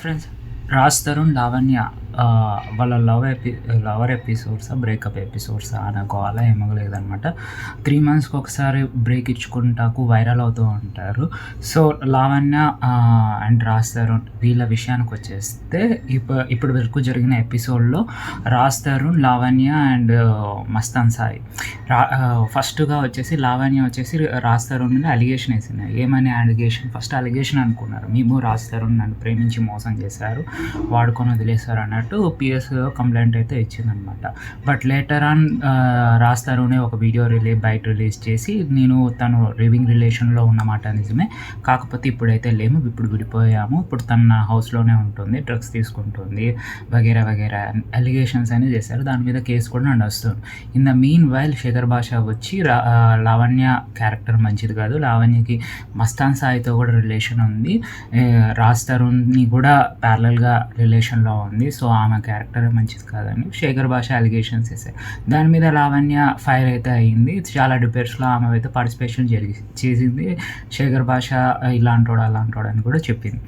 Friends, Raj Tarun, Lavanya వాళ్ళ lover ఎపిసోడ్సా, breakup ఎపిసోడ్సా అనుకోవాలా ఏమో లేదనమాట. 3 monthsకి ఒకసారి బ్రేక్ ఇచ్చుకుంటాకు వైరల్ అవుతూ ఉంటారు. సో లావణ్య అండ్ రాజ్ తరుణ్ వీళ్ళ విషయానికి వచ్చేస్తే ఇప్పుడు వరకు జరిగిన ఎపిసోడ్లో రాజ్ తరుణ్, లావణ్య అండ్ మస్తాన్ సాయి ఫస్ట్గా వచ్చేసి లావణ్య వచ్చేసి రాజ్ తరుణ్ మీద అలిగేషన్ వేసింది. ఏమని అలిగేషన్? ఫస్ట్ అలిగేషన్ అనుకున్నారు, మేము రాజ్ తరుణ్ నన్ను ప్రేమించి మోసం చేశారు, వాడుకొని వదిలేశారు అన్నట్టు పిఎస్లో కంప్లైంట్ అయితే ఇచ్చిందనమాట. బట్ లేటర్ ఆన్ రాజ్ తరుణే ఒక వీడియో బయట రిలీజ్ చేసి, నేను తను లివింగ్ రిలేషన్లో ఉన్నమాట నిజమే, కాకపోతే ఇప్పుడైతే లేము, ఇప్పుడు విడిపోయాము, ఇప్పుడు తన నా హౌస్లోనే ఉంటుంది, డ్రగ్స్ తీసుకుంటుంది వగేరా వగేరా అలిగేషన్స్ అని చేశారు. దాని మీద కేసు కూడా నడుస్తుంది. In the meanwhile Shekhar భాష వచ్చి లావణ్య క్యారెక్టర్ మంచిది కాదు, లావణ్యకి మస్తాన్ సాయితో కూడా రిలేషన్ ఉంది, రాజ్ తరుణ్ని కూడా ప్యారలల్గా రిలేషన్లో ఉంది, సో ఆమె క్యారెక్టర్ మంచిది కాదని శేఖర్ భాష అలిగేషన్స్ వేశారు. దాని మీద లావణ్య ఫైర్ అయితే అయింది. చాలా డిబేట్స్లో ఆమె అయితే పార్టిసిపేషన్ చేసింది. శేఖర్ భాష ఇలాంటోడు అలాంటోడు అని కూడా చెప్పింది.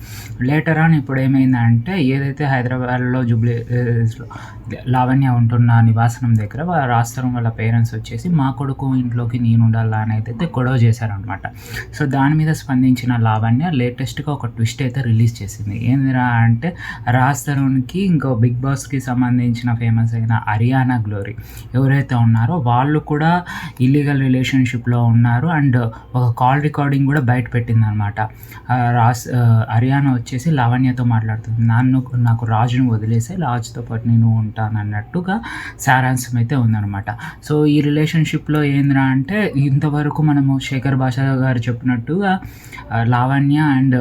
లేటర్ ఆన్ ఇప్పుడు ఏమైందంటే, ఏదైతే హైదరాబాద్లో జూబ్లీస్లో లావణ్య ఉంటున్న నివాసనం దగ్గర రాజ్ తరుణ్ వాళ్ళ పేరెంట్స్ వచ్చేసి, మా కొడుకు ఇంట్లోకి నేను ఉండాలా అని అయితే గొడవ చేశారనమాట. సో దాని మీద స్పందించిన లావణ్య లేటెస్ట్గా ఒక ట్విస్ట్ అయితే రిలీజ్ చేసింది. ఏందిరా అంటే, రాజ్ తరుణ్కి ఇంకో బిగ్ బాస్కి సంబంధించిన ఫేమస్ అయిన అరియానా గ్లోరీ ఎవరైతే ఉన్నారో వాళ్ళు కూడా ఇల్లీగల్ రిలేషన్షిప్లో ఉన్నారు అండ్ ఒక కాల్ రికార్డింగ్ కూడా బయట పెట్టిందనమాట. అరియానా వచ్చేసి లావణ్యతో మాట్లాడుతుంది, నాకు రాజును వదిలేసే, రాజుతో పాటు నేను ఉంటాను అన్నట్టుగా సారాంశం అయితే ఉందన్నమాట. సో ఈ రిలేషన్షిప్లో ఏంద్రా అంటే, ఇంతవరకు మనము శేఖర్ భాష గారు చెప్పినట్టుగా Lavanya and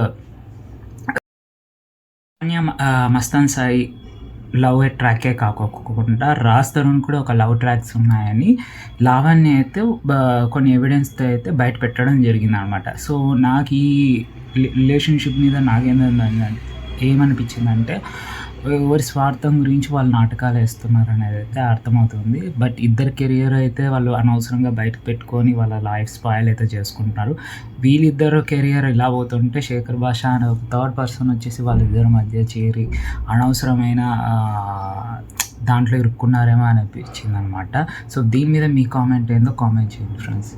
Mastan Sai love trachea కాకోకుండా రాజ్ తరుణ్ కూడా ఒక లవ్ ట్రాక్స్ ఉన్నాయని లావణ్య అయితే కొన్ని ఎవిడెన్స్తో అయితే బయట పెట్టడం జరిగింది అనమాట. సో నాకు ఈ రిలేషన్షిప్ మీద ఏమనిపించిందంటే, ఎవరి స్వార్థం గురించి వాళ్ళు నాటకాలు వేస్తున్నారు అనేది అయితే అర్థమవుతుంది. బట్ ఇద్దరు కెరియర్ అయితే వాళ్ళు అనవసరంగా బయటకు పెట్టుకొని వాళ్ళ లైఫ్ స్పాయిల్ అయితే చేసుకుంటున్నారు. వీళ్ళిద్దరు కెరియర్ ఇలా పోతుంటే శేఖర్ భాష అనే ఒక థర్డ్ పర్సన్ వచ్చేసి వాళ్ళిద్దరి మధ్య చేరి అనవసరమైన దాంట్లో ఇరుక్కున్నారేమో అనిపించింది అనమాట. సో దీని మీద మీ కామెంట్ ఏందో కామెంట్ చేయండి ఫ్రెండ్స్.